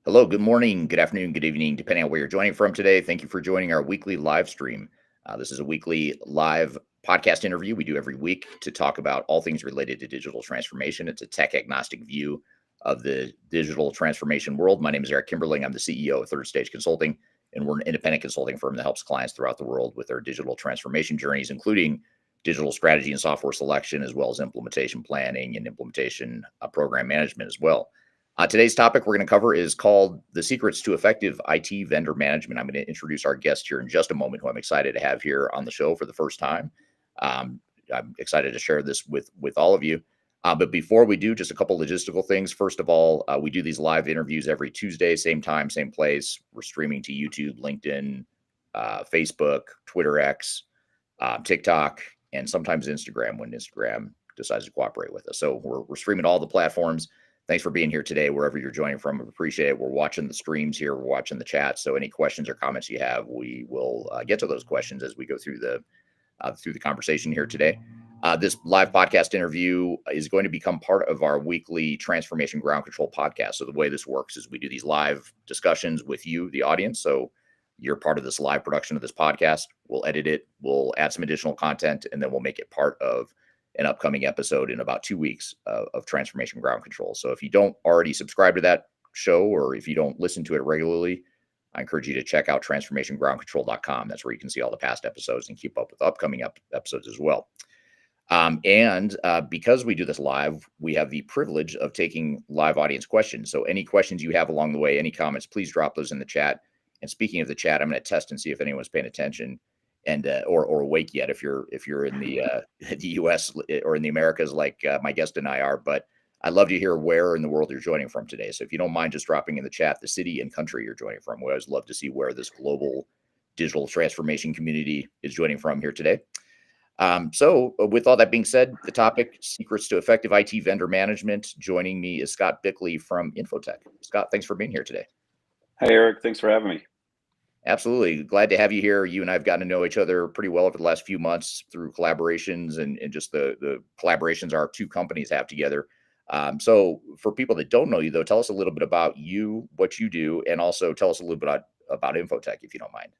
Hello, good morning, good afternoon, good evening, depending on where you're joining from today. Thank you for joining our weekly live stream. This is a weekly live podcast interview we do every week to talk about all things related to digital transformation. It's a tech agnostic view of the digital transformation world. My name is Eric Kimberling. I'm the CEO of Third Stage Consulting, and we're an independent consulting firm that helps clients throughout the world with their digital transformation journeys, including digital strategy and software selection, as well as implementation planning and implementation program management as well. Today's topic we're going to cover is called The Secrets to Effective IT Vendor Management. I'm going to introduce our guest here in just a moment, who I'm excited to have here on the show for the first time. I'm excited to share this with all of you. But before we do, just a couple logistical things. First of all, we do these live interviews every Tuesday, same time, same place. We're streaming to YouTube, LinkedIn, Facebook, Twitter X, TikTok, and sometimes Instagram when Instagram decides to cooperate with us. So we're streaming all the platforms. Thanks for being here today, wherever you're joining from. We appreciate it. We're watching the streams here. We're watching the chat. So any questions or comments you have, we will get to those questions as we go through the conversation here today. This live podcast interview is going to become part of our weekly Transformation Ground Control podcast. So the way this works is we do these live discussions with you, the audience. So you're part of this live production of this podcast. We'll edit it. We'll add some additional content, and then we'll make it part of an upcoming episode in about 2 weeks of Transformation Ground Control. So if you don't already subscribe to that show, or if you don't listen to it regularly, I encourage you to check out transformationgroundcontrol.com. That's where you can see all the past episodes and keep up with upcoming episodes as well. Because we do this live, we have the privilege of taking live audience questions. So any questions you have along the way, any comments, please drop those in the chat. And speaking of the chat, I'm going to test and see if anyone's paying attention and or awake yet if you're in the US or in the Americas like my guest and I are. But I'd love to hear where in the world you're joining from today. So if you don't mind just dropping in the chat the city and country you're joining from. We always love to see where this global digital transformation community is joining from here today. So with all that being said, the topic, Secrets to Effective IT Vendor Management. Joining me is Scott Bickey from InfoTech. Scott, thanks for being here today. Hi, Eric. Thanks for having me. Absolutely. Glad to have you here. You and I have gotten to know each other pretty well over the last few months through collaborations and just the collaborations our two companies have together. So for people that don't know you, though, tell us a little bit about you, what you do, and also tell us a little bit about InfoTech, if you don't mind.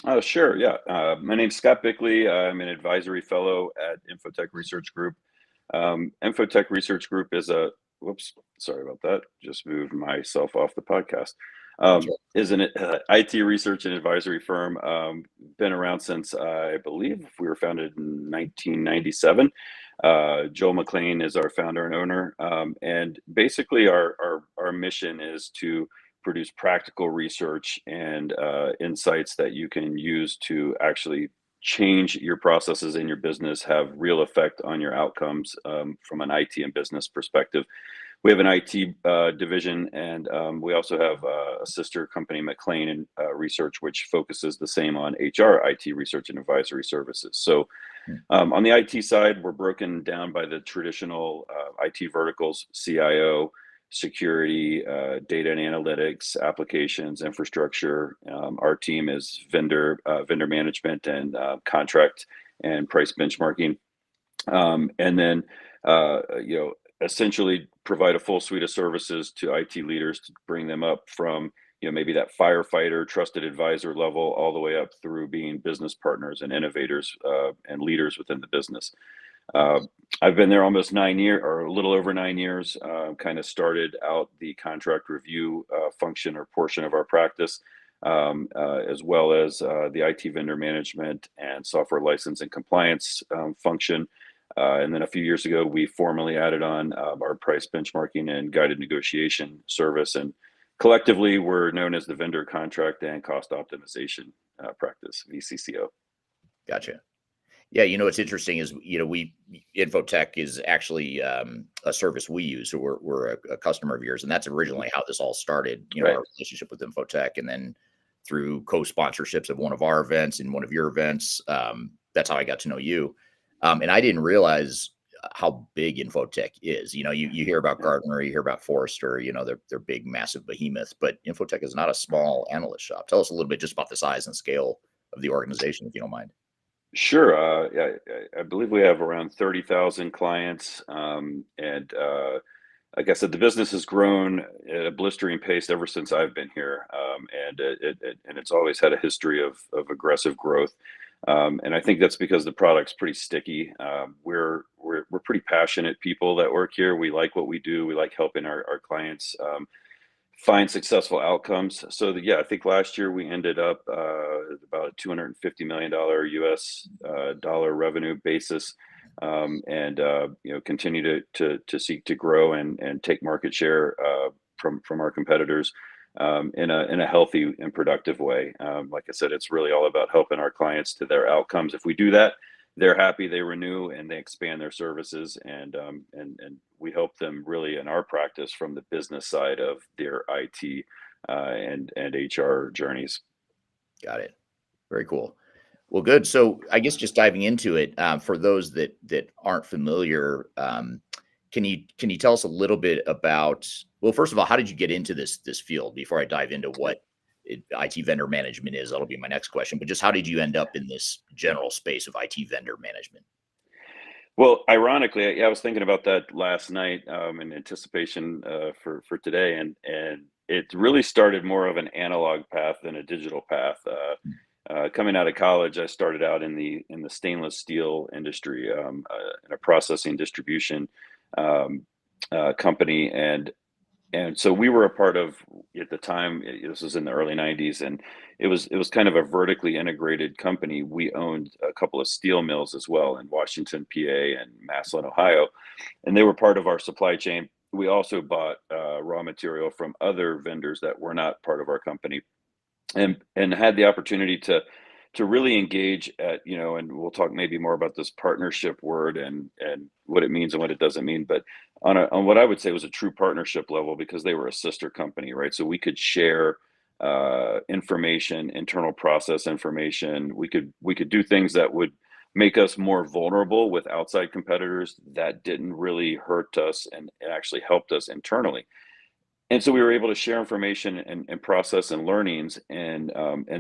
Oh, sure. Yeah. My name's Scott Bickey. I'm an advisory fellow at InfoTech Research Group. InfoTech Research Group is whoops, sorry about that. Just moved myself off the podcast. Is an IT research and advisory firm. Been around since I believe we were founded in 1997. Joel McLean is our founder and owner. And basically our mission is to produce practical research and insights that you can use to actually change your processes in your business, have real effect on your outcomes from an IT and business perspective. We have an IT division, and we also have a sister company, McLean Research, which focuses the same on HR, IT research and advisory services. So on the IT side, we're broken down by the traditional IT verticals: CIO, security, data and analytics, applications, infrastructure. Our team is vendor management and contract and price benchmarking. And then, essentially provide a full suite of services to IT leaders to bring them up from, maybe that firefighter, trusted advisor level, all the way up through being business partners and innovators and leaders within the business. I've been there almost 9 years, or a little over 9 years. Kind of started out the contract review function or portion of our practice, as well as the IT vendor management and software license and compliance function. And then a few years ago, we formally added on our price benchmarking and guided negotiation service. And collectively, we're known as the Vendor Contract and Cost Optimization Practice, VCCO. Gotcha. Yeah, what's interesting is, InfoTech is actually a service we use. So we're a customer of yours, and that's originally how this all started, Right. Our relationship with InfoTech. And then through co-sponsorships of one of our events and one of your events, that's how I got to know you. And I didn't realize how big InfoTech is. You hear about Gartner, you hear about Forrester, they're big, massive behemoths, but InfoTech is not a small analyst shop. Tell us a little bit just about the size and scale of the organization, if you don't mind. Sure. Yeah, I believe we have around 30,000 clients, and like I said, the business has grown at a blistering pace ever since I've been here, and it's always had a history of aggressive growth. And I think that's because the product's pretty sticky. We're pretty passionate people that work here. We like what we do. We like helping our clients find successful outcomes. So yeah, I think last year we ended up at about a $250 million US dollar revenue basis, and continue to seek to grow and take market share from our competitors in a healthy and productive way. Like I said, it's really all about helping our clients to their outcomes. If we do that, they're happy, they renew, and they expand their services, and we help them really in our practice from the business side of their IT and HR journeys. Got it. Very cool. Well, good. So I guess just diving into it, for those that aren't familiar, can you tell us a little bit about, well, first of all, how did you get into this field before I dive into what IT vendor management is? That'll be my next question. But just how did you end up in this general space of IT vendor management? Well, ironically, I was thinking about that last night in anticipation for today, and it really started more of an analog path than a digital path. Coming out of college, I started out in the stainless steel industry, in a processing distribution company, and so we were a part of, at the time, this was in the early 90s, and it was kind of a vertically integrated company. We owned a couple of steel mills as well in Washington, PA, and Massillon, Ohio, and they were part of our supply chain. We also bought raw material from other vendors that were not part of our company, and had the opportunity to really engage at, and we'll talk maybe more about this partnership word and what it means and what it doesn't mean, but on what I would say was a true partnership level, because they were a sister company, right? So we could share information, internal process information. We could do things that would make us more vulnerable with outside competitors that didn't really hurt us, and it actually helped us internally. And so we were able to share information and process and learnings, and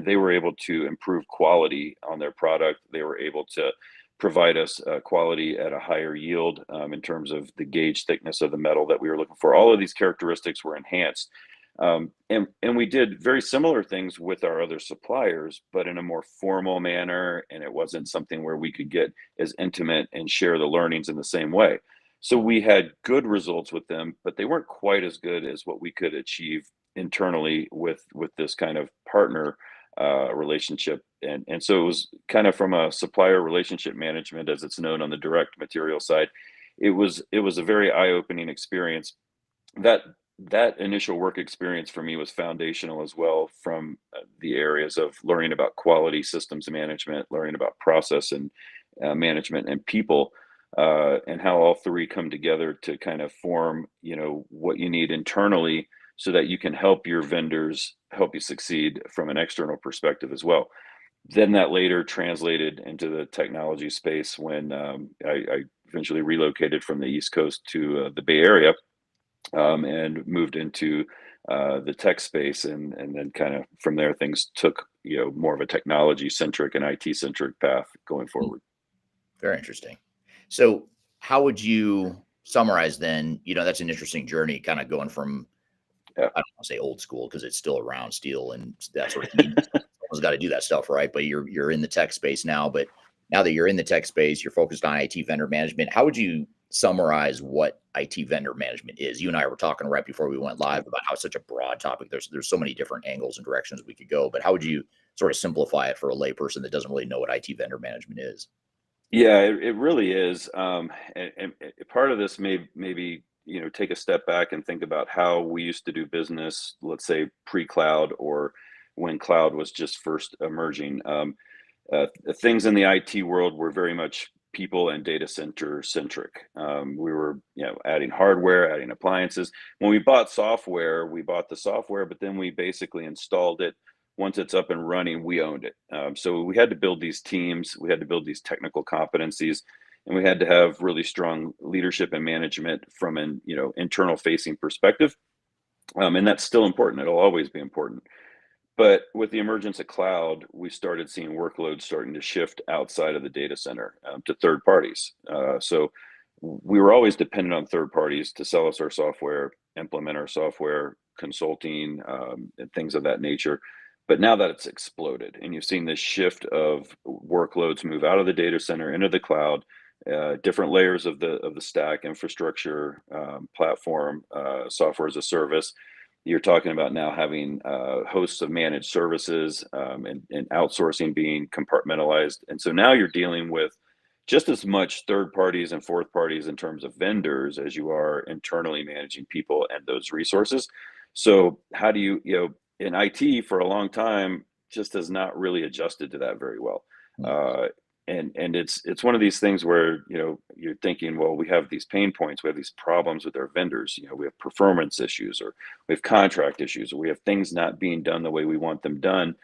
they were able to improve quality on their product. They were able to provide us quality at a higher yield, in terms of the gauge thickness of the metal that we were looking for. All of these characteristics were enhanced. And we did very similar things with our other suppliers, but in a more formal manner, and it wasn't something where we could get as intimate and share the learnings in the same way. So we had good results with them, but they weren't quite as good as what we could achieve internally with this kind of partner relationship. And so it was kind of from a supplier relationship management, as it's known on the direct material side. It was a very eye-opening experience. That initial work experience for me was foundational as well, from the areas of learning about quality systems management, learning about process and management and people, and how all three come together to kind of form, what you need internally so that you can help your vendors help you succeed from an external perspective as well. Then that later translated into the technology space when I eventually relocated from the East Coast to the Bay Area, and moved into the tech space, and then kind of from there things took more of a technology centric and IT centric path going forward. Very interesting. So how would you summarize then, that's an interesting journey, kind of going from, Yeah. I don't want to say old school because it's still around, steel and that sort of thing. Someone's got to do that stuff, right? But you're in the tech space now. But now that you're in the tech space, you're focused on IT vendor management. How would you summarize what IT vendor management is? You and I were talking right before we went live about how it's such a broad topic. There's so many different angles and directions we could go. But how would you sort of simplify it for a layperson that doesn't really know what IT vendor management is? Yeah, it really is. And part of this maybe take a step back and think about how we used to do business, let's say pre-cloud, or when cloud was just first emerging. Things in the IT world were very much people and data center centric. We were adding hardware, adding appliances. When we bought software, we bought the software, but then we basically installed it. Once it's up and running, we owned it. So we had to build these teams, we had to build these technical competencies, and we had to have really strong leadership and management from an internal facing perspective. And that's still important. It'll always be important. But with the emergence of cloud, we started seeing workloads starting to shift outside of the data center, to third parties. So we were always dependent on third parties to sell us our software, implement our software, consulting, and things of that nature. But now that it's exploded, and you've seen this shift of workloads move out of the data center into the cloud, different layers of the stack, infrastructure, platform, software as a service. You're talking about now having hosts of managed services, and outsourcing being compartmentalized. And so now you're dealing with just as much third parties and fourth parties in terms of vendors as you are internally managing people and those resources. So how do in IT for a long time just has not really adjusted to that very well. And it's one of these things where, you're thinking, well, we have these pain points, we have these problems with our vendors, we have performance issues, or we have contract issues, or we have things not being done the way we want them done.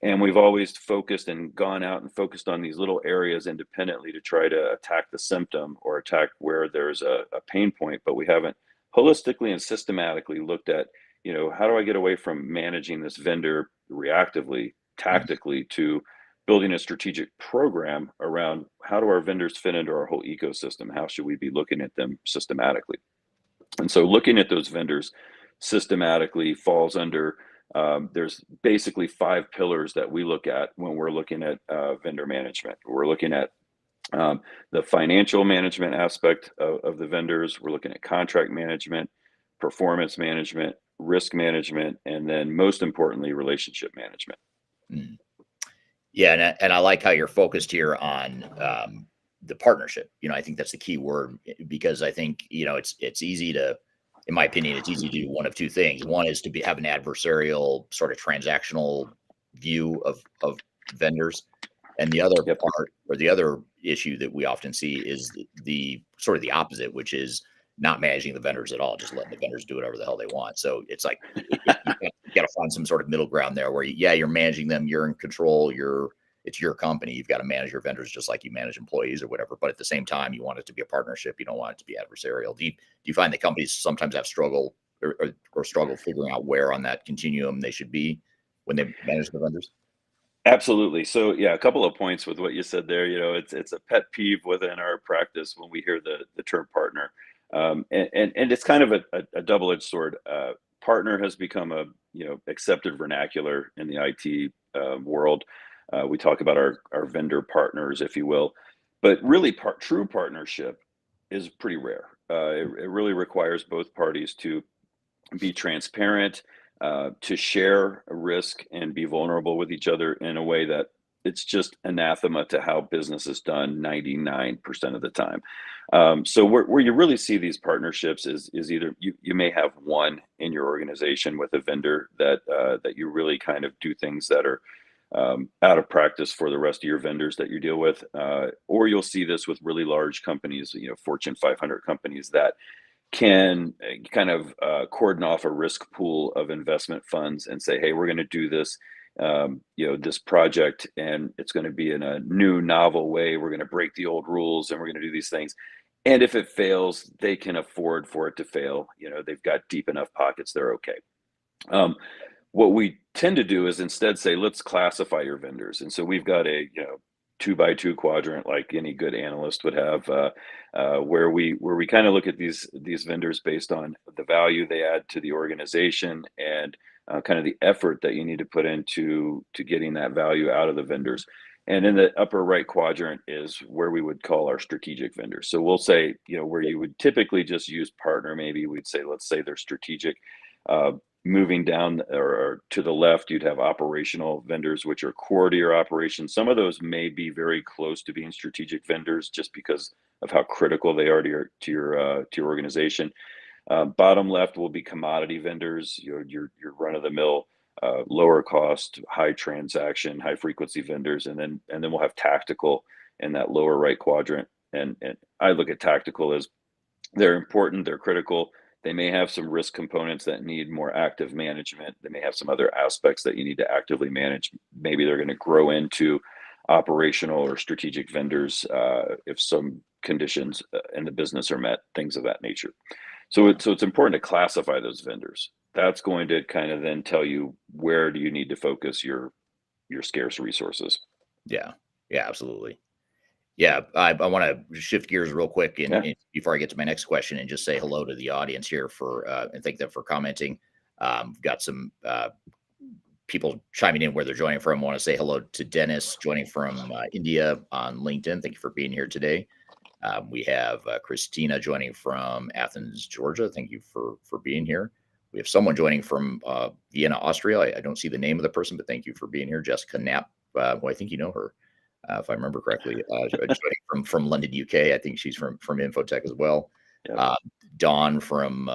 And we've always focused and gone out and focused on these little areas independently to try to attack the symptom or attack where there's a pain point, but we haven't holistically and systematically looked at, how do I get away from managing this vendor reactively, tactically, to building a strategic program around how do our vendors fit into our whole ecosystem? How should we be looking at them systematically? And so looking at those vendors systematically falls under, there's basically 5 pillars that we look at when we're looking at vendor management. We're looking at the financial management aspect of the vendors. We're looking at contract management, performance management, risk management, and then most importantly, relationship management. Mm. Yeah, and I like how you're focused here on the partnership. I think that's the key word, because I think it's easy to, in my opinion, it's easy to do one of two things. One is to have an adversarial sort of transactional view of vendors, and the other part, or the other issue that we often see, is the sort of the opposite, which is not managing the vendors at all, just letting the vendors do whatever the hell they want. So it's like you got to find some sort of middle ground there where you're managing them, you're in control, it's your company, you've got to manage your vendors just like you manage employees or whatever. But at the same time, you want it to be a partnership. You don't want it to be adversarial. Do you find that companies sometimes have struggle figuring out where on that continuum they should be when they manage the vendors? Absolutely. So yeah, a couple of points with what you said there. It's a pet peeve within our practice when we hear the term partner. And it's kind of a double-edged sword. Partner has become a accepted vernacular in the IT world. We talk about our vendor partners, if you will, but really true partnership is pretty rare. It really requires both parties to be transparent, to share a risk and be vulnerable with each other in a way that it's just anathema to how business is done 99% of the time. So where you really see these partnerships is either you may have one in your organization with a vendor that you really kind of do things that are out of practice for the rest of your vendors that you deal with, or you'll see this with really large companies, Fortune 500 companies that can kind of cordon off a risk pool of investment funds and say, hey, we're going to do this, this project, and it's going to be in a new, novel way. We're going to break the old rules, and we're going to do these things. And if it fails, they can afford for it to fail. They've got deep enough pockets, they're okay. What we tend to do is instead say, let's classify your vendors. And so we've got a 2x2 quadrant, like any good analyst would have, where we kind of look at these vendors based on the value they add to the organization and kind of the effort that you need to put into getting that value out of the vendors. And in the upper right quadrant is where we would call our strategic vendors. So we'll say, where you would typically just use partner, maybe we'd say, let's say they're strategic. Moving down or to the left, you'd have operational vendors, which are core to your operation. Some of those may be very close to being strategic vendors just because of how critical they are to your organization. Bottom left will be commodity vendors, your run-of-the-mill, lower cost, high transaction, high frequency vendors, and then we'll have tactical in that lower right quadrant. And I look at tactical as they're important, they're critical. They may have some risk components that need more active management. They may have some other aspects that you need to actively manage. Maybe they're going to grow into operational or strategic vendors if some conditions in the business are met, things of that nature. So it's important to classify those vendors. That's going to kind of then tell you where do you need to focus your scarce resources. Yeah, absolutely. Yeah, I want to shift gears real quick Yeah. and before I get to my next question and just say hello to the audience here for and thank them for commenting. We've got some people chiming in where they're joining from. I want to say hello to Dennis joining from India on LinkedIn. Thank you for being here today. We have Christina joining from Athens, Georgia. Thank you for being here. We have someone joining from Vienna, Austria. I don't see the name of the person, but thank you for being here. Jessica Knapp, who I think you know her, if I remember correctly, joining from London, UK. I think she's from InfoTech as well. Yep. Dawn from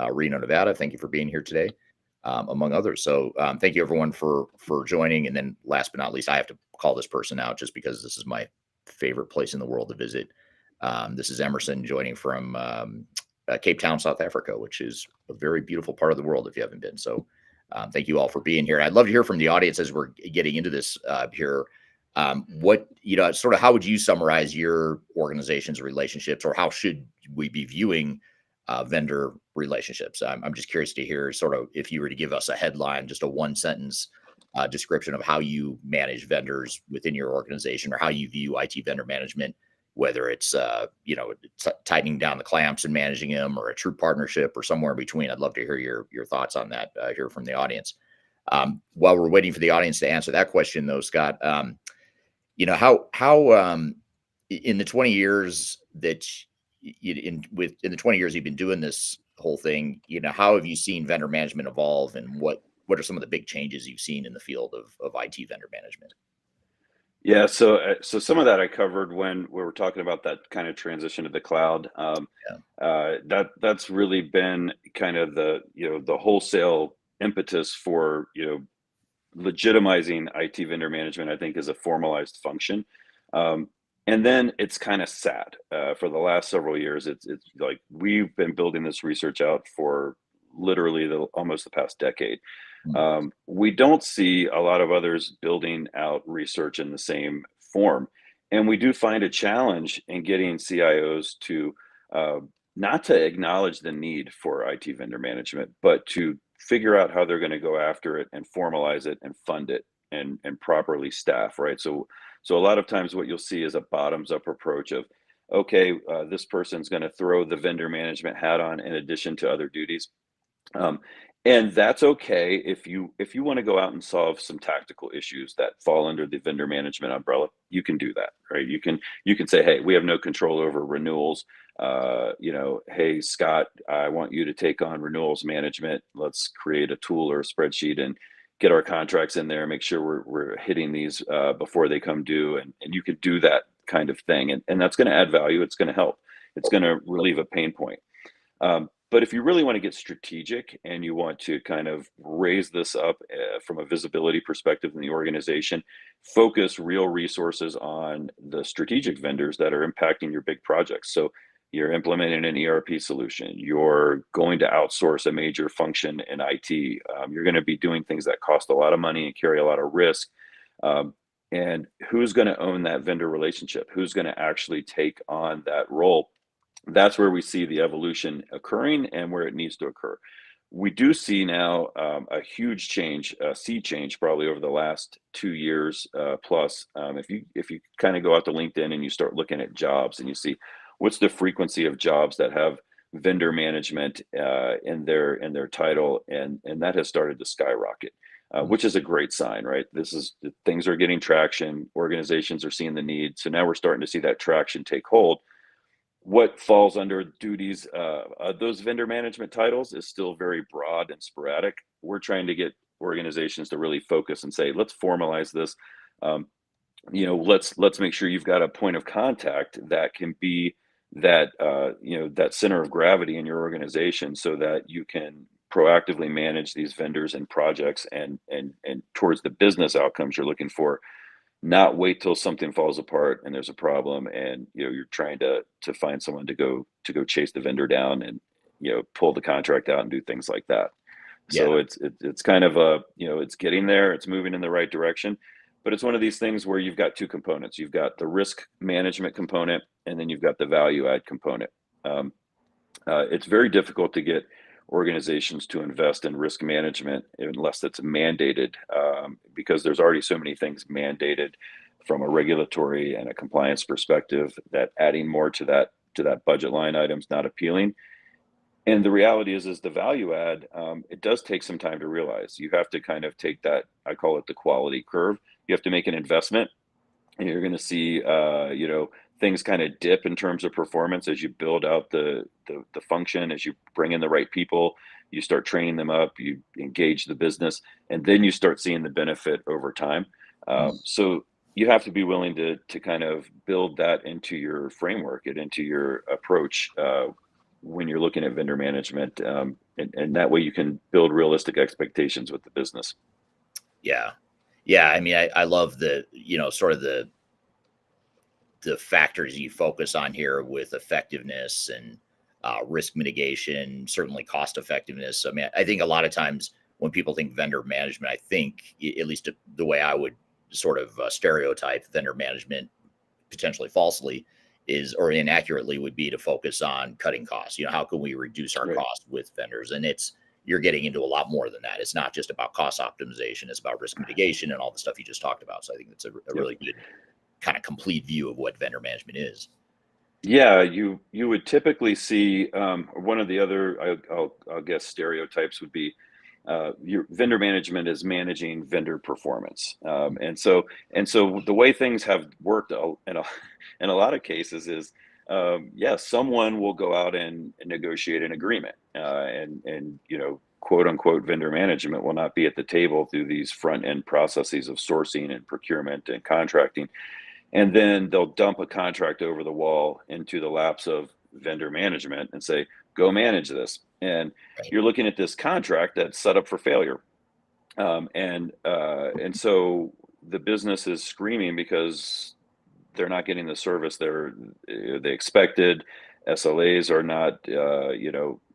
Reno, Nevada. Thank you for being here today, among others. So thank you everyone for joining. And then last but not least, I have to call this person out just because this is my favorite place in the world to visit. This is Emerson joining from Cape Town, South Africa, which is a very beautiful part of the world if you haven't been. So thank you all for being here. I'd love to hear from the audience as we're getting into this here. What, sort of how would you summarize your organization's relationships, or how should we be viewing vendor relationships? I'm just curious to hear sort of if you were to give us a headline, just a one sentence description of how you manage vendors within your organization, or how you view IT vendor management, whether it's tightening down the clamps and managing them, or a true partnership, or somewhere in between. I'd love to hear your thoughts on that, hear from the audience. While we're waiting for the audience to answer that question, though, Scott, how in the 20 years that in the 20 years you've been doing this whole thing, how have you seen vendor management evolve, and what are some of the big changes you've seen in the field of IT vendor management? Yeah, so some of that I covered when we were talking about that kind of transition to the cloud. That's really been kind of the wholesale impetus for legitimizing IT vendor management. I think is a formalized function, and then it's kind of sat for the last several years. It's like we've been building this research out for literally almost the past decade. We don't see a lot of others building out research in the same form. And we do find a challenge in getting CIOs to not to acknowledge the need for IT vendor management, but to figure out how they're going to go after it and formalize it and fund it and properly staff, right? So a lot of times what you'll see is a bottoms up approach of, okay, this person's going to throw the vendor management hat on in addition to other duties. And that's okay if you want to go out and solve some tactical issues that fall under the vendor management umbrella. You can do that, right? You can say, hey, we have no control over renewals. Hey, Scott, I want you to take on renewals management. Let's create a tool or a spreadsheet and get our contracts in there and make sure we're hitting these before they come due. And you can do that kind of thing. And that's going to add value. It's going to help. It's going to relieve a pain point. But if you really want to get strategic and you want to kind of raise this up from a visibility perspective in the organization, focus real resources on the strategic vendors that are impacting your big projects. So you're implementing an ERP solution, you're going to outsource a major function in IT, you're going to be doing things that cost a lot of money and carry a lot of risk. And who's going to own that vendor relationship? Who's going to actually take on that role? That's where we see the evolution occurring and where it needs to occur. We do see now a huge change, a sea change, probably over the last 2 years plus. If you kind of go out to LinkedIn and you start looking at jobs and you see what's the frequency of jobs that have vendor management in their title, and that has started to skyrocket, which is a great sign, right? Things are getting traction, organizations are seeing the need, so now we're starting to see that traction take hold. What falls under duties, those vendor management titles is still very broad and sporadic. We're trying to get organizations to really focus and say, let's formalize this. Let's make sure you've got a point of contact that can be that that center of gravity in your organization, so that you can proactively manage these vendors and projects and towards the business outcomes you're looking for. Not wait till something falls apart and there's a problem, and you're trying to find someone to go chase the vendor down and pull the contract out and do things like that. Yeah. So it's kind of it's getting there, it's moving in the right direction, but it's one of these things where you've got two components. You've got the risk management component, and then you've got the value add component. It's very difficult to get organizations to invest in risk management unless it's mandated, because there's already so many things mandated from a regulatory and a compliance perspective, that adding more to that budget line item is not appealing. And the reality is the value add, it does take some time to realize. You have to kind of take that, I call it the quality curve. You have to make an investment, and you're going to see, things kind of dip in terms of performance as you build out the function, as you bring in the right people, you start training them up, you engage the business, and then you start seeing the benefit over time. So you have to be willing to kind of build that into your framework and into your approach when you're looking at vendor management, and that way you can build realistic expectations with the business. Yeah. Yeah. I mean, I love the, sort of the factors you focus on here with effectiveness and risk mitigation, certainly cost effectiveness. I mean, I think a lot of times when people think vendor management, I think, at least the way I would sort of stereotype vendor management, potentially falsely, is, or inaccurately, would be to focus on cutting costs. How can we reduce our Right. costs with vendors? And you're getting into a lot more than that. It's not just about cost optimization, it's about risk mitigation and all the stuff you just talked about. So I think that's a really good kind of complete view of what vendor management is. Yeah, you would typically see, one of the other, I'll guess stereotypes would be, your vendor management is managing vendor performance. And so the way things have worked in a lot of cases is, someone will go out and negotiate an agreement, and quote unquote vendor management will not be at the table through these front end processes of sourcing and procurement and contracting. And then they'll dump a contract over the wall into the laps of vendor management and say, go manage this. And Right. you're looking at this contract that's set up for failure. And so the business is screaming because they're not getting the service they expected. SLAs are not,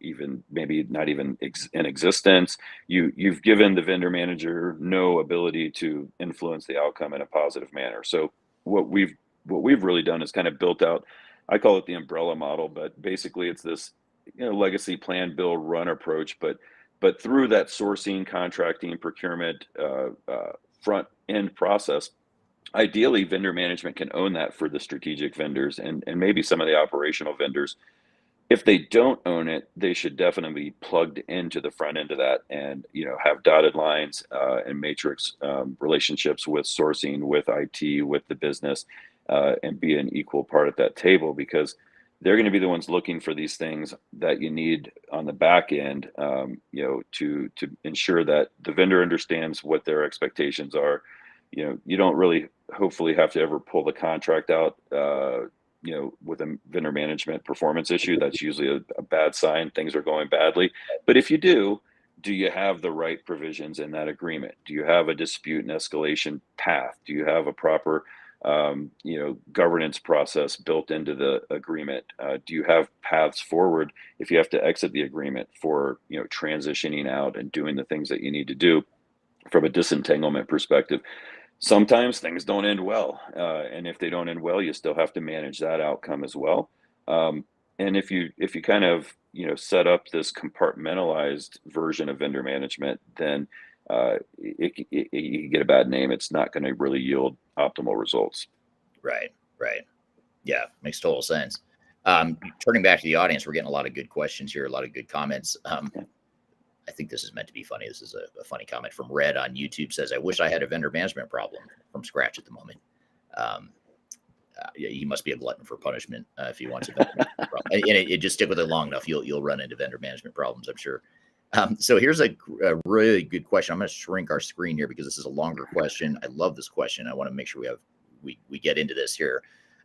even maybe not even in existence. You've given the vendor manager no ability to influence the outcome in a positive manner. So what we've really done is kind of built out, I call it the umbrella model, but basically it's this, legacy plan, build, run approach, but through that sourcing, contracting, procurement, front end process, ideally vendor management can own that for the strategic vendors and maybe some of the operational vendors. If they don't own it, they should definitely be plugged into the front end of that, and have dotted lines and matrix relationships with sourcing, with IT, with the business, and be an equal part at that table, because they're going to be the ones looking for these things that you need on the back end, to ensure that the vendor understands what their expectations are. You don't really hopefully have to ever pull the contract out, with a vendor management performance issue. That's usually a bad sign. Things are going badly. But if you do you have the right provisions in that agreement? Do you have a dispute and escalation path? Do you have a proper, governance process built into the agreement? Do you have paths forward if you have to exit the agreement for, transitioning out and doing the things that you need to do from a disentanglement perspective? Sometimes things don't end well, and if they don't end well, you still have to manage that outcome as well. And if you kind of set up this compartmentalized version of vendor management, then you get a bad name. It's not going to really yield optimal results. Right. Yeah, makes total sense. Turning back to the audience, we're getting a lot of good questions here, a lot of good comments. I think this is meant to be funny. This is a funny comment from Red on YouTube. Says, I wish I had a vendor management problem from scratch at the moment. Yeah, he must be a glutton for punishment if he wants a vendor management problem. And it just stick with it long enough, you'll run into vendor management problems, I'm sure. So here's a really good question. I'm going to shrink our screen here because this is a longer question. I love this question. I want to make sure we get into this here.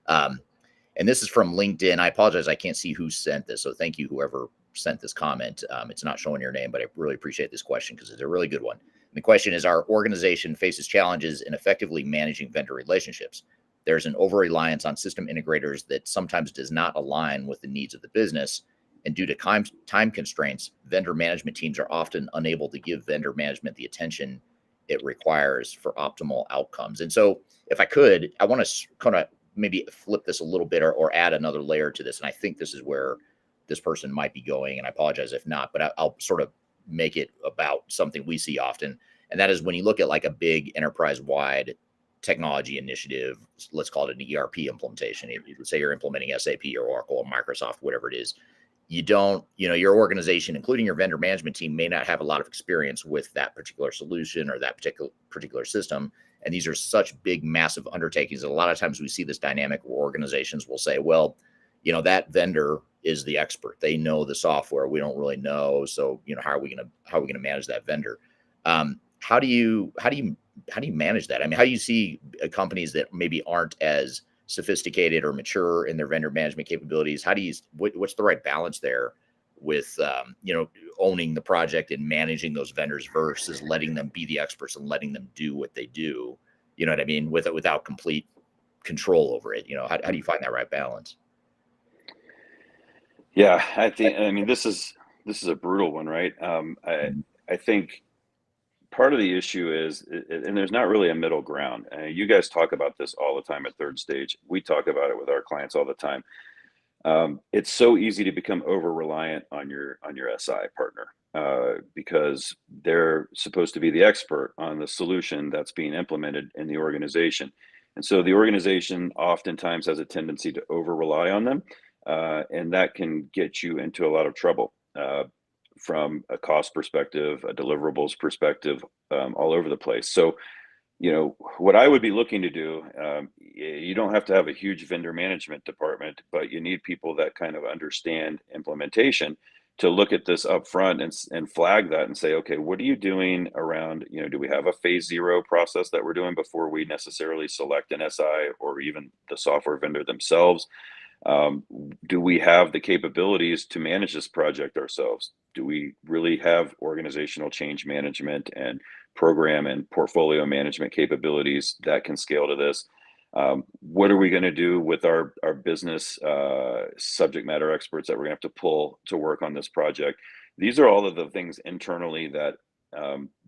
And this is from LinkedIn. I apologize, I can't see who sent this. So thank you, whoever sent this comment. It's not showing your name, but I really appreciate this question because it's a really good one. And the question is, our organization faces challenges in effectively managing vendor relationships. There's an over-reliance on system integrators that sometimes does not align with the needs of the business. And due to time constraints, vendor management teams are often unable to give vendor management the attention it requires for optimal outcomes. And so if I could, I want to kind of maybe flip this a little bit or add another layer to this. And I think this is where this person might be going, and I apologize if not, but I'll sort of make it about something we see often. And that is when you look at like a big enterprise-wide technology initiative, let's call it an ERP implementation. Let's say you're implementing SAP or Oracle or Microsoft, whatever it is. You don't, your organization, including your vendor management team, may not have a lot of experience with that particular solution or that particular system. And these are such big, massive undertakings. A lot of times we see this dynamic where organizations will say, well, that vendor is the expert. They know the software. We don't really know. So, how are we going to manage that vendor? How do you manage that? I mean, how do you see companies that maybe aren't as sophisticated or mature in their vendor management capabilities? What's the right balance there with, owning the project and managing those vendors versus letting them be the experts and letting them do what they do, you know what I mean? Without complete control over it, how do you find that right balance? Yeah, I mean, this is a brutal one, right? I think part of the issue is, and there's not really a middle ground. You guys talk about this all the time at Third Stage. We talk about it with our clients all the time. It's so easy to become over reliant on your SI partner because they're supposed to be the expert on the solution that's being implemented in the organization. And so the organization oftentimes has a tendency to over rely on them. And that can get you into a lot of trouble from a cost perspective, a deliverables perspective, all over the place. So, what I would be looking to do, you don't have to have a huge vendor management department, but you need people that kind of understand implementation to look at this up front and flag that and say, okay, what are you doing around, do we have a phase 0 process that we're doing before we necessarily select an SI or even the software vendor themselves? Do we have the capabilities to manage this project ourselves? Do we really have organizational change management and program and portfolio management capabilities that can scale to this? What are we going to do with our business subject matter experts that we're going to have to pull to work on this project? These are all of the things internally that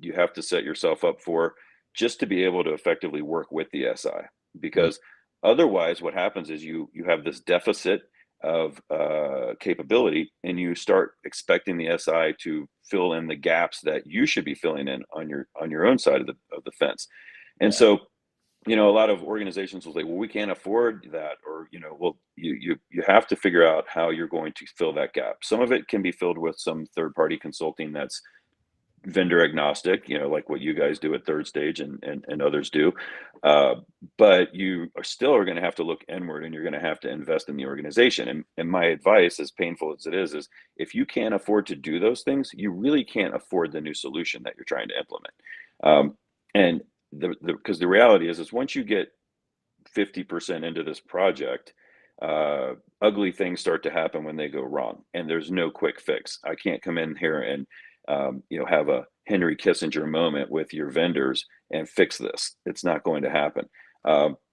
you have to set yourself up for just to be able to effectively work with the SI, because otherwise what happens is you have this deficit of capability, and you start expecting the SI to fill in the gaps that you should be filling in on your own side of the fence. And so, a lot of organizations will say, well, we can't afford that, or, well, you have to figure out how you're going to fill that gap. Some of it can be filled with some third-party consulting that's vendor agnostic, like what you guys do at Third Stage and others do. But you are going to have to look inward, and you're going to have to invest in the organization. And my advice, as painful as it is if you can't afford to do those things, you really can't afford the new solution that you're trying to implement. And because the reality is once you get 50% into this project, ugly things start to happen when they go wrong, and there's no quick fix. I can't come in here and have a Henry Kissinger moment with your vendors and fix this. It's not going to happen.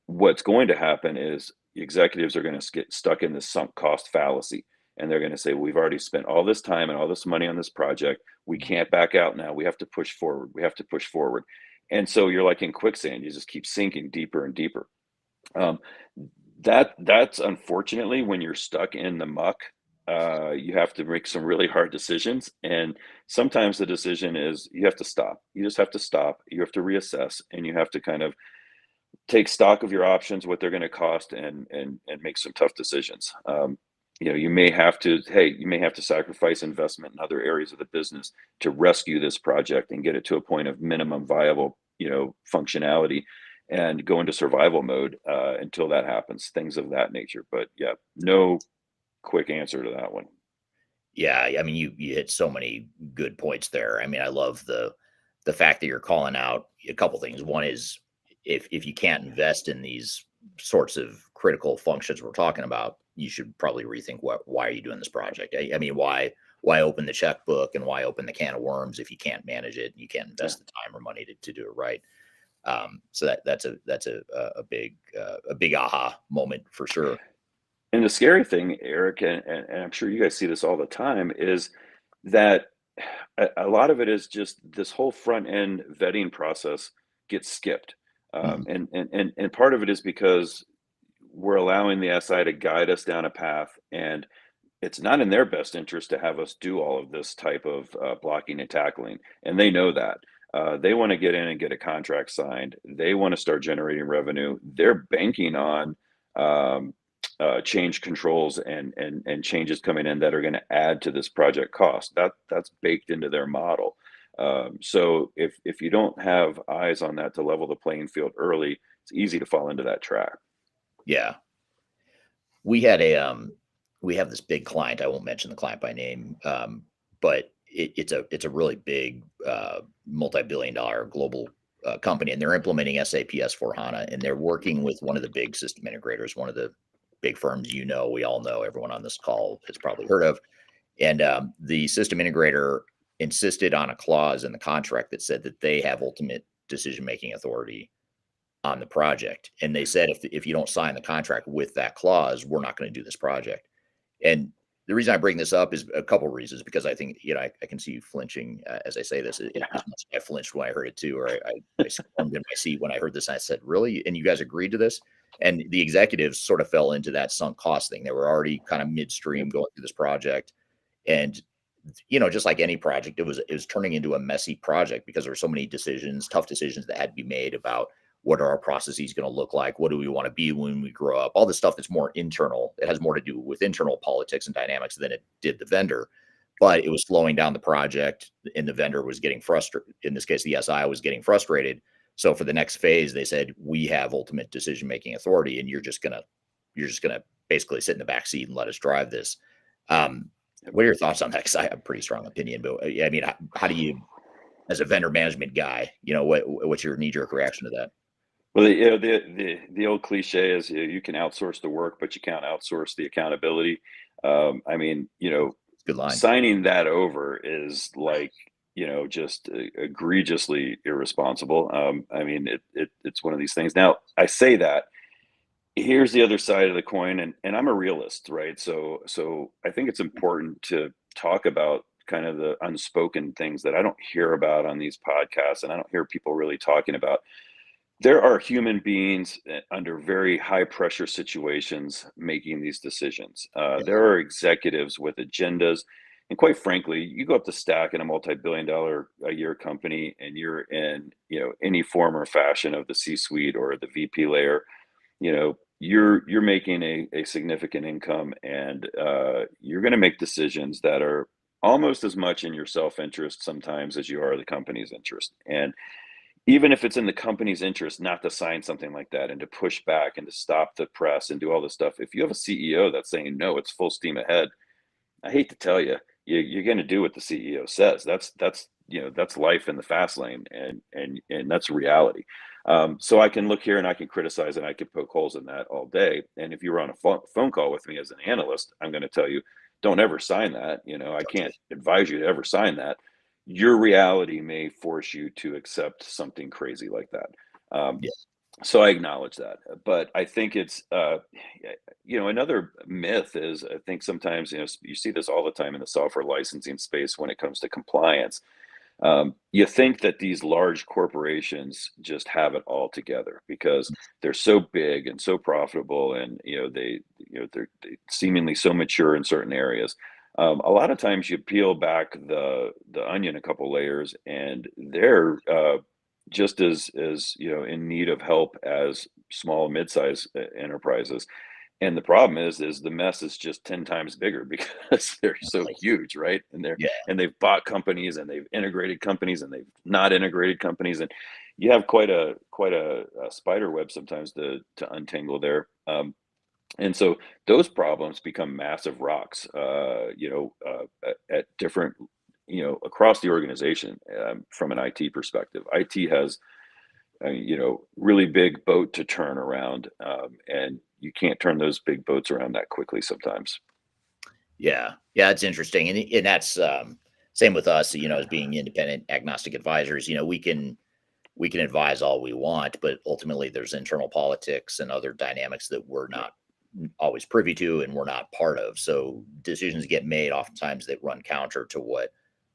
What's going to happen is the executives are going to get stuck in the sunk cost fallacy, and they're going to say, well, we've already spent all this time and all this money on this project. We can't back out now. We have to push forward. We have to push forward. And so you're like in quicksand. You just keep sinking deeper and deeper. That's unfortunately when you're stuck in the muck. You have to make some really hard decisions, and sometimes the decision is you have to stop. You just have to stop. You have to reassess, and you have to kind of take stock of your options, what they're going to cost, and make some tough decisions. You may have to sacrifice investment in other areas of the business to rescue this project and get it to a point of minimum viable, functionality, and go into survival mode until that happens. Things of that nature. But yeah, no quick answer to that one. Yeah, I mean, you hit so many good points there. I mean, I love the fact that you're calling out a couple things. One is if you can't invest in these sorts of critical functions we're talking about, you should probably rethink why are you doing this project? I mean, why open the checkbook and why open the can of worms if you can't manage it and you can't invest the time or money to do it right? So that's a big aha moment for sure. And the scary thing, Eric, and I'm sure you guys see this all the time, is that a lot of it is just this whole front end vetting process gets skipped. And part of it is because we're allowing the SI to guide us down a path, and it's not in their best interest to have us do all of this type of blocking and tackling. And they know that. They want to get in and get a contract signed. They want to start generating revenue. They're banking on um, change controls and changes coming in that are going to add to this project cost. That's baked into their model. So if you don't have eyes on that to level the playing field early, it's easy to fall into that trap. Yeah. We had we have this big client. I won't mention the client by name, but it's a really big, multi-billion-dollar global company, and they're implementing SAP S/4HANA, and they're working with one of the big system integrators, one of the big firms we all know, everyone on this call has probably heard of. And the system integrator insisted on a clause in the contract that said that they have ultimate decision-making authority on the project. And they said, if you don't sign the contract with that clause, we're not going to do this project. And the reason I bring this up is a couple of reasons, because I think, I can see you flinching as I say this. Yeah. As much as I flinched when I heard it too, or I squirmed in my seat when I heard this. And I said, really? And you guys agreed to this? And the executives sort of fell into that sunk cost thing. They were already kind of midstream going through this project. And just like any project, it was turning into a messy project because there were so many tough decisions that had to be made about what are our processes going to look like? What do we want to be when we grow up? All this stuff that's more internal. It has more to do with internal politics and dynamics than it did the vendor. But it was slowing down the project, and the vendor was getting frustrated. In this case, the SI was getting frustrated. So for the next phase, they said, we have ultimate decision-making authority, and you're just gonna basically sit in the back seat and let us drive this. What are your thoughts on that? Because I have a pretty strong opinion, but I mean, how do you, as a vendor management guy, what's your knee-jerk reaction to that? Well, the old cliche is you can outsource the work, but you can't outsource the accountability. I mean, Good line. signing that over is like, just egregiously irresponsible. I mean, it's one of these things. Now, I say that. Here's the other side of the coin, and I'm a realist, right? So I think it's important to talk about kind of the unspoken things that I don't hear about on these podcasts, and I don't hear people really talking about. There are human beings under very high pressure situations making these decisions. There are executives with agendas. And quite frankly, you go up the stack in a multi-billion-dollar a year company, and you're in, any form or fashion of the C-suite or the VP layer. You're making a significant income, and you're going to make decisions that are almost as much in your self-interest sometimes as you are the company's interest. And even if it's in the company's interest not to sign something like that and to push back and to stop the press and do all this stuff, if you have a CEO that's saying no, it's full steam ahead, I hate to tell you, you're going to do what the CEO says. That's life in the fast lane, and that's reality. So I can look here and I can criticize and I can poke holes in that all day. And if you were on a phone call with me as an analyst, I'm going to tell you, don't ever sign that. I can't advise you to ever sign that. Your reality may force you to accept something crazy like that. Yeah. So I acknowledge that, but I think it's, another myth is, I think sometimes, you see this all the time in the software licensing space when it comes to compliance. You think that these large corporations just have it all together because they're so big and so profitable, and they're seemingly so mature in certain areas. A lot of times you peel back the onion a couple layers, and they're just as in need of help as small mid-sized enterprises. And the problem is the mess is just 10 times bigger because they're so huge, right? And they've bought companies, and they've integrated companies, and they've not integrated companies, and you have quite a spider web sometimes to untangle there. And so those problems become massive rocks, at different, across the organization. From an IT perspective, IT has really big boat to turn around, and you can't turn those big boats around that quickly sometimes. Yeah, it's interesting, and that's same with us. As being independent agnostic advisors, we can advise all we want, but ultimately there's internal politics and other dynamics that we're not always privy to and we're not part of. So decisions get made oftentimes that run counter to what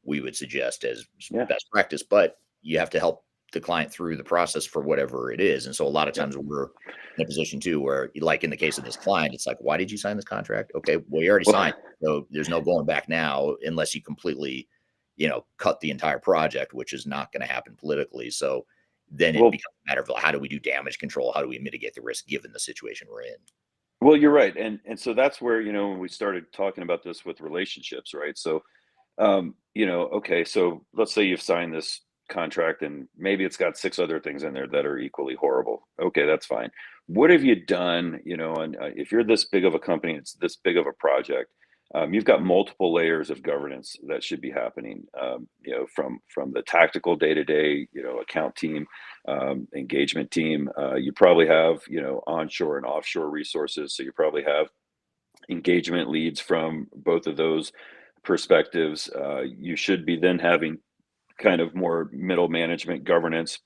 we would suggest as best practice, but you have to help the client through the process for whatever it is. And so a lot of times we're in a position too where, like in the case of this client, it's like, why did you sign this contract? Okay, well, you already signed, so there's no going back now unless you completely cut the entire project, which is not going to happen politically. So then it Well, becomes a matter of how do we do damage control? How do we mitigate the risk given the situation we're in? well, you're right, and so that's where when we started talking about this with relationships, right? So okay, so let's say you've signed this contract and maybe it's got six other things in there that are equally horrible. Okay, that's fine. What have you done? And if you're this big of a company, it's this big of a project. You've got multiple layers of governance that should be happening. From the tactical day to day, account team, engagement team. You probably have onshore and offshore resources. So you probably have engagement leads from both of those perspectives. You should be then having kind of more middle management governance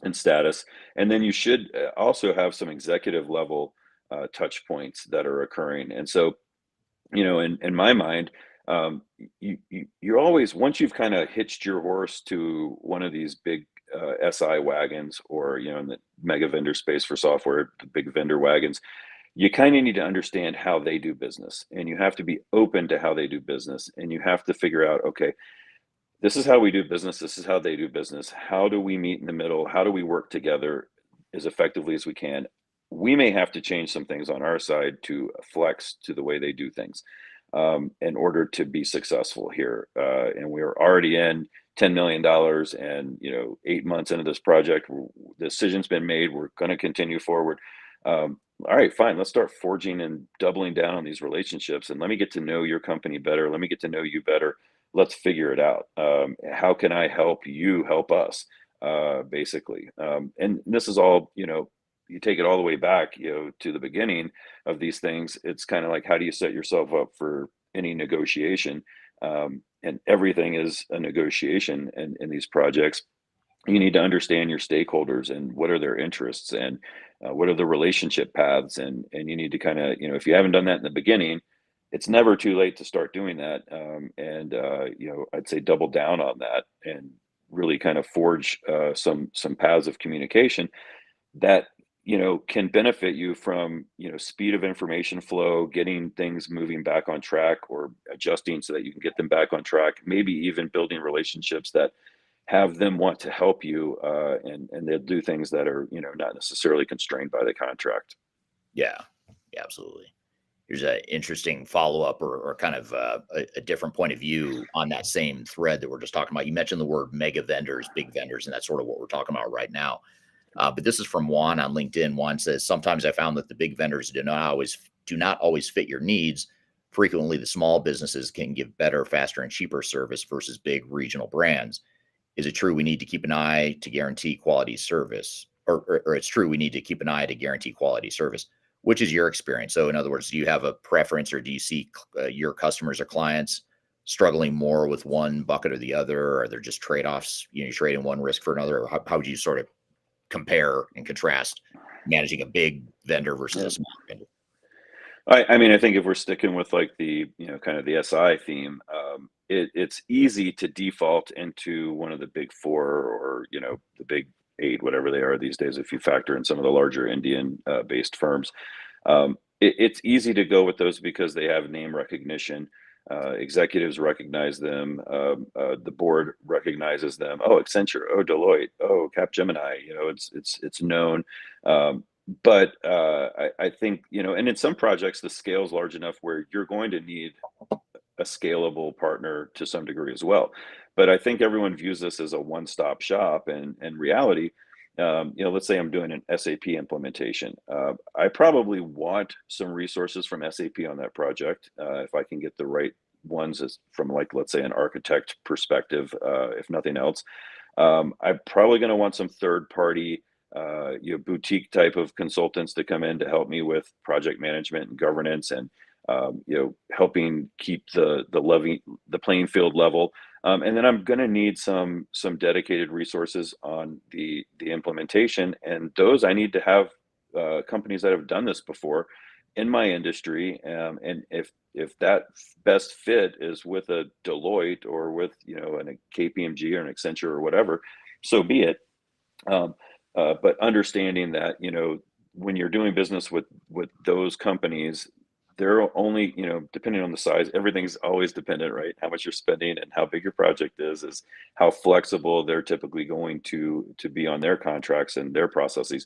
and status. And then you should also have some executive level touch points that are occurring. And so, in my mind, you're always, once you've kind of hitched your horse to one of these big SI wagons, or, in the mega vendor space for software, the big vendor wagons, you kind of need to understand how they do business, and you have to be open to how they do business, and you have to figure out, okay, this is how we do business, this is how they do business, how do we meet in the middle, how do we work together as effectively as we can. We may have to change some things on our side to flex to the way they do things, in order to be successful here. And we're already in $10 million, and 8 months into this project, the decision's been made, we're going to continue forward. All right, fine. Let's start forging and doubling down on these relationships, and let me get to know your company better. Let me get to know you better. Let's figure it out. How can I help you help us? Basically, and this is all, you take it all the way back, to the beginning of these things. It's kind of like, how do you set yourself up for any negotiation? And everything is a negotiation in these projects. You need to understand your stakeholders and what are their interests, and what are the relationship paths, and you need to kind of, if you haven't done that in the beginning, it's never too late to start doing that. And I'd say double down on that, and really kind of forge some paths of communication that can benefit you from speed of information flow, getting things moving back on track, or adjusting so that you can get them back on track, maybe even building relationships that have them want to help you, and they'll do things that are not necessarily constrained by the contract. Yeah, yeah, absolutely. Here's an interesting follow-up, or kind of a different point of view on that same thread that we're just talking about. You mentioned the word mega vendors, big vendors, and that's sort of what we're talking about right now. But this is from Juan on LinkedIn. Juan says, sometimes I found that the big vendors do not always fit your needs. Frequently, the small businesses can give better, faster, and cheaper service versus big regional brands. Is it true we need to keep an eye to guarantee quality service? Or it's true we need to keep an eye to guarantee quality service? Which is your experience? So in other words, do you have a preference, or do you see your customers or clients struggling more with one bucket or the other? Or are there just trade-offs? You trade in one risk for another? Or how would you sort of compare and contrast managing a big vendor versus Yeah. a small vendor? I mean, I think if we're sticking with like the, kind of the SI theme, it's easy to default into one of the big four, or, the big eight, whatever they are these days, if you factor in some of the larger Indian based firms. It's easy to go with those because they have name recognition. Executives recognize them. The board recognizes them. Oh, Accenture. Oh, Deloitte. Oh, Capgemini. It's known. But I think, and in some projects, the scale is large enough where you're going to need a scalable partner to some degree as well. But I think everyone views this as a one-stop shop, and reality, let's say I'm doing an SAP implementation. I probably want some resources from SAP on that project, if I can get the right ones, as from, like, let's say, an architect perspective, if nothing else. I'm probably going to want some third-party, boutique type of consultants to come in to help me with project management and governance, and helping keep the playing field level. And then I'm going to need some dedicated resources on the implementation, and those I need to have companies that have done this before in my industry. And if that best fit is with a Deloitte, or with a KPMG or an Accenture or whatever, so be it. But understanding that when you're doing business with those companies, they're only, depending on the size, everything's always dependent, right? How much you're spending and how big your project is how flexible they're typically going to be on their contracts and their processes.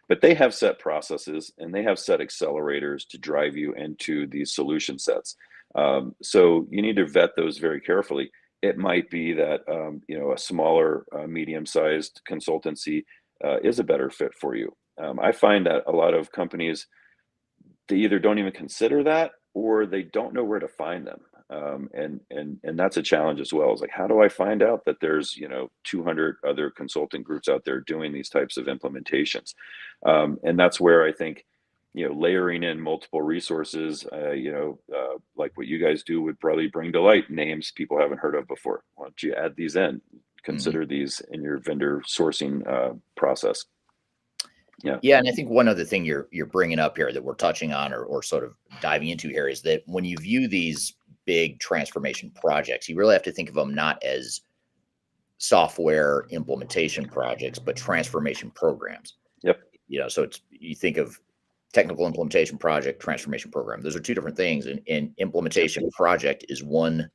But they have set processes and they have set accelerators to drive you into these solution sets. So you need to vet those very carefully. It might be that a smaller, medium-sized consultancy is a better fit for you. I find that a lot of companies, they either don't even consider that or they don't know where to find them. And that's a challenge as well. It's like, how do I find out that there's 200 other consulting groups out there doing these types of implementations? And that's where I think layering in multiple resources, like what you guys do would probably bring to light names people haven't heard of before. Why don't you add these in? Consider these in your vendor sourcing process. Yeah, and I think one other thing you're bringing up here that we're touching on or sort of diving into here is that when you view these big transformation projects, you really have to think of them not as software implementation projects, but transformation programs. Yep. So you think of technical implementation project, transformation program. Those are two different things, and implementation project is one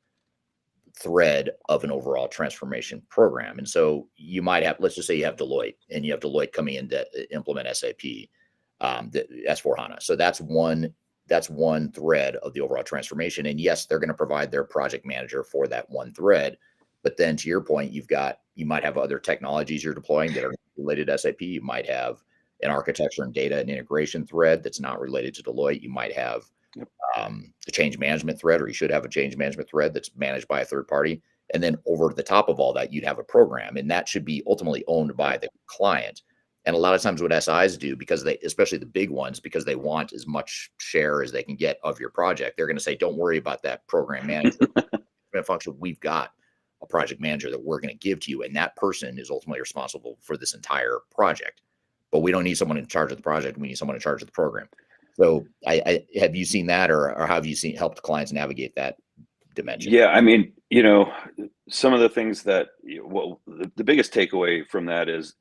thread of an overall transformation program. And so you might have, let's just say you have Deloitte and you have Deloitte coming in to implement SAP, the S/4HANA. So that's one thread of the overall transformation. And yes, they're going to provide their project manager for that one thread. But then to your point, you might have other technologies you're deploying that are related to SAP. You might have an architecture and data and integration thread that's not related to Deloitte. You might have the change management thread, or you should have a change management thread that's managed by a third party. And then over the top of all that, you'd have a program, and that should be ultimately owned by the client. And a lot of times what SIs do, because especially the big ones, because they want as much share as they can get of your project, they're going to say, don't worry about that program management function. We've got a project manager that we're going to give to you. And that person is ultimately responsible for this entire project. But we don't need someone in charge of the project. We need someone in charge of the program. So I have you seen that, or have you helped clients navigate that dimension? Yeah, I mean, some of the things that, the biggest takeaway from that is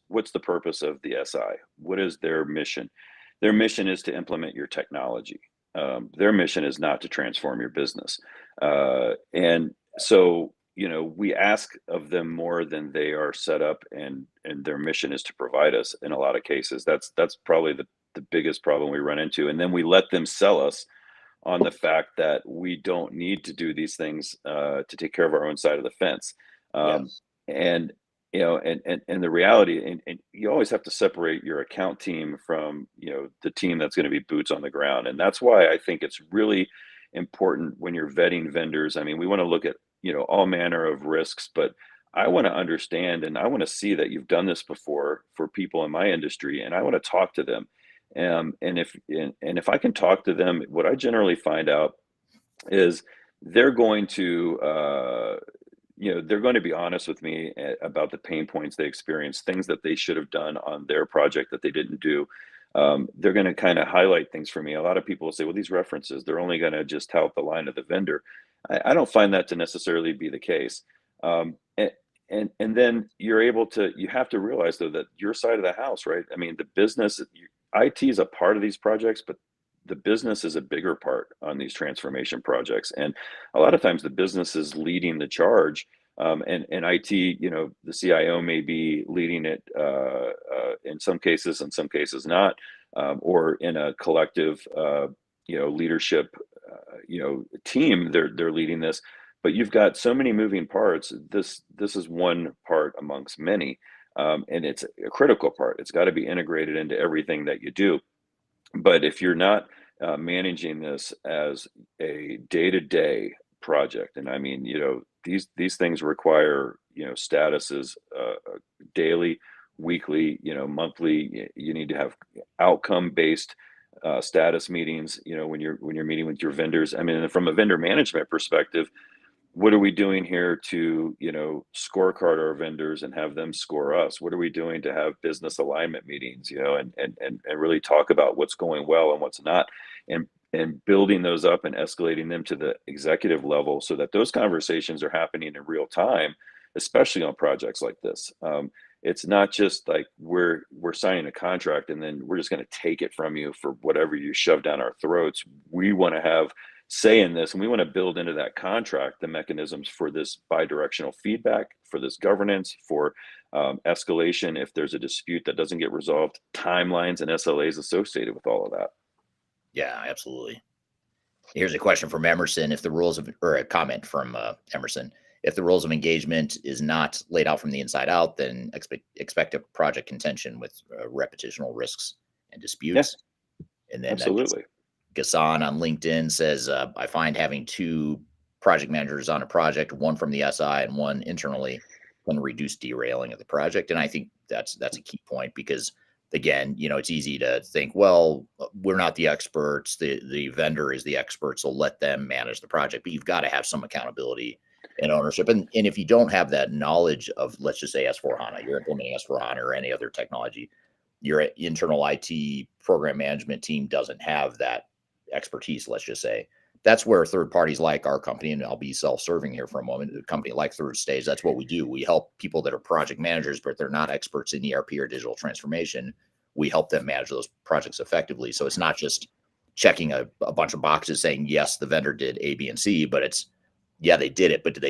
what's the purpose of the SI? What is their mission? Their mission is to implement your technology. Their mission is not to transform your business. And so, we ask of them more than they are set up, and their mission is to provide us in a lot of cases. That's probably the biggest problem we run into. And then we let them sell us on the fact that we don't need to do these things to take care of our own side of the fence. And the reality, and you always have to separate your account team from the team that's going to be boots on the ground. And that's why I think it's really important when you're vetting vendors. I mean, we want to look at all manner of risks, but I want to understand and I want to see that you've done this before for people in my industry, and I want to talk to them. And if I can talk to them, what I generally find out is they're going to they're going to be honest with me about the pain points they experience, things that they should have done on their project that they didn't do. They're going to kind of highlight things for me. A lot of people will say, well, these references, they're only going to just tout the line of the vendor. I don't find that to necessarily be the case. And then you have to realize though that your side of the house, right? I mean, the business, IT is a part of these projects, but the business is a bigger part on these transformation projects. And a lot of times the business is leading the charge. And IT, the CIO may be leading it in some cases not, or in a collective, leadership, team, they're leading this. But you've got so many moving parts. This is one part amongst many, and it's a critical part. It's got to be integrated into everything that you do. But if you're not managing this as a day-to-day project, and I mean, these things require statuses daily, weekly, monthly. You need to have outcome-based status meetings. When you're meeting with your vendors. I mean, from a vendor management perspective, what are we doing here to scorecard our vendors and have them score us? What are we doing to have business alignment meetings, and really talk about what's going well and what's not, and building those up and escalating them to the executive level so that those conversations are happening in real time, especially on projects like this. it's not just like we're signing a contract and then we're just going to take it from you for whatever you shove down our throats. We want to have say in this, and we want to build into that contract the mechanisms for this bi-directional feedback, for this governance, for escalation if there's a dispute that doesn't get resolved, timelines and SLAs associated with all of that. Yeah, absolutely. Here's a question from Emerson. If the rules of, or a comment from Emerson, if the rules of engagement is not laid out from the inside out, then expect a project contention with reputational risks and disputes. And then Absolutely. Gassan on LinkedIn says, I find having two project managers on a project, one from the SI and one internally, can reduce derailing of the project. And I think that's a key point, because again, it's easy to think, well, we're not the experts. The vendor is the expert, so let them manage the project. But you've got to have some accountability and ownership. And if you don't have that knowledge of, let's just say S4HANA, you're implementing S4HANA or any other technology, your internal IT program management team doesn't have that expertise, let's just say. That's where third parties like our company, and I'll be self-serving here for a moment, a company like Third Stage, that's what we do. We help people that are project managers, but they're not experts in ERP or digital transformation. We help them manage those projects effectively. So it's not just checking a bunch of boxes saying, yes, the vendor did A, B, and C, but it's, yeah, they did it, but did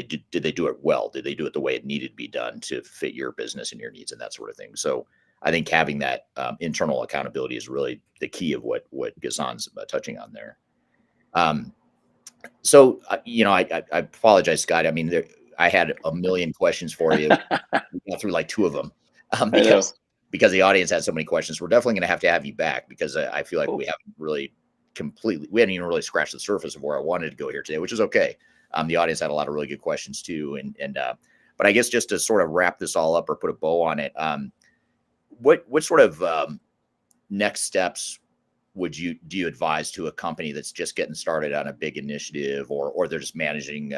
they do it well? Did they do it the way it needed to be done to fit your business and your needs and that sort of thing? So I think having that internal accountability is really the key of what Gassan's touching on there. So, I apologize, Scott. I mean, I had a million questions for you. We got through like two of them because the audience had so many questions. We're definitely going to have you back, because I feel like we haven't really we hadn't even really scratched the surface of where I wanted to go here today, which is okay. The audience had a lot of really good questions too. But I guess just to sort of wrap this all up or put a bow on it, what sort of next steps do you advise to a company that's just getting started on a big initiative, or they're just managing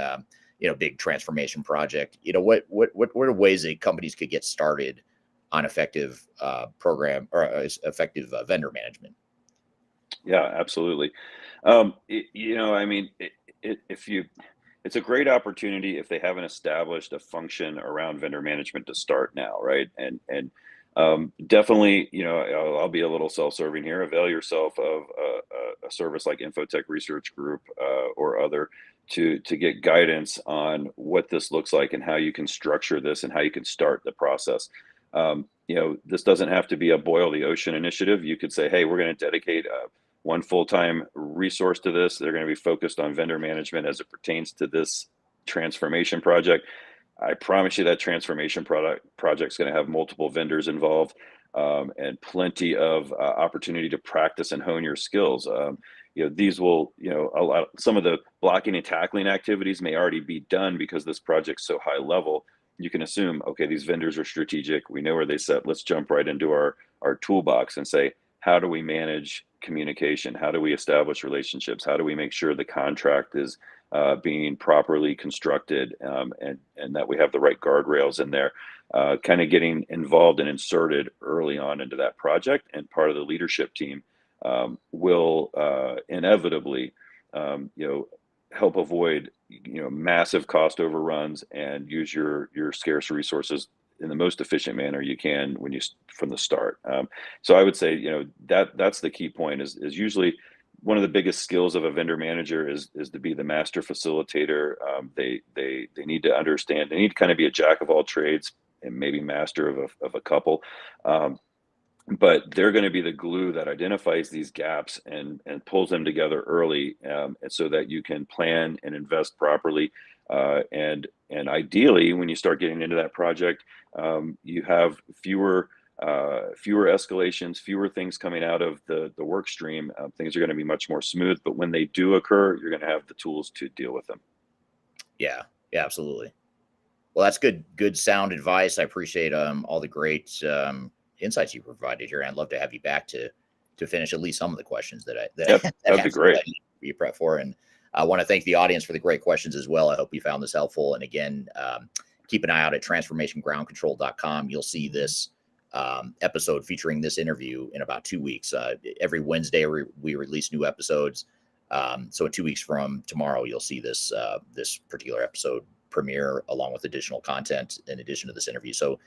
big transformation project? What are ways that companies could get started on effective program or effective vendor management? Yeah, absolutely. It's a great opportunity if they haven't established a function around vendor management to start now, right? And definitely, I'll be a little self-serving here. Avail yourself of a service like InfoTech Research Group or other to get guidance on what this looks like and how you can structure this and how you can start the process. This doesn't have to be a boil the ocean initiative. You could say, hey, we're going to dedicate one full-time resource to this. They're going to be focused on vendor management as it pertains to this transformation project. I promise you that transformation project is going to have multiple vendors involved and plenty of opportunity to practice and hone your skills. These will, some of the blocking and tackling activities may already be done because this project's so high level. You can assume, okay, these vendors are strategic. We know where they sit. Let's jump right into our toolbox and say, how do we manage communication? How do we establish relationships? How do we make sure the contract is being properly constructed and that we have the right guardrails in there? Kind of getting involved and inserted early on into that project, and part of the leadership team will inevitably help avoid massive cost overruns and use your scarce resources in the most efficient manner you can from the start. So I would say, that's the key point is usually one of the biggest skills of a vendor manager is to be the master facilitator. They need to understand, they need to kind of be a jack of all trades and maybe master of a couple. But they're going to be the glue that identifies these gaps and pulls them together early, and so that you can plan and invest properly. And ideally, when you start getting into that project, you have fewer escalations, fewer things coming out of the work stream. Things are going to be much more smooth. But when they do occur, you're going to have the tools to deal with them. Yeah, absolutely. Well, that's good sound advice. I appreciate all the great insights you provided here. I'd love to have you back to finish at least some of the questions that'd be great. You prep for. And I want to thank the audience for the great questions as well. I hope you found this helpful. And again, keep an eye out at transformationgroundcontrol.com. You'll see this episode featuring this interview in about 2 weeks. Every Wednesday we release new episodes. So in 2 weeks from tomorrow, you'll see this particular episode premiere along with additional content in addition to this interview. So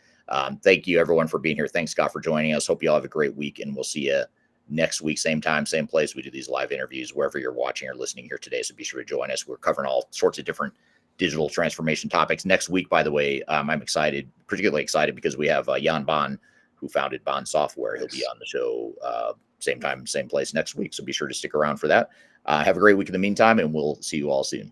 thank you everyone for being here. Thanks, Scott, for joining us. Hope you all have a great week, and we'll see you next week, same time, same place. We do these live interviews wherever you're watching or listening here today. So be sure to join us. We're covering all sorts of different digital transformation topics. Next week, by the way, I'm particularly excited because we have Jan Bond, who founded Bond Software. He'll be on the show same time, same place next week. So be sure to stick around for that. Have a great week in the meantime, and we'll see you all soon.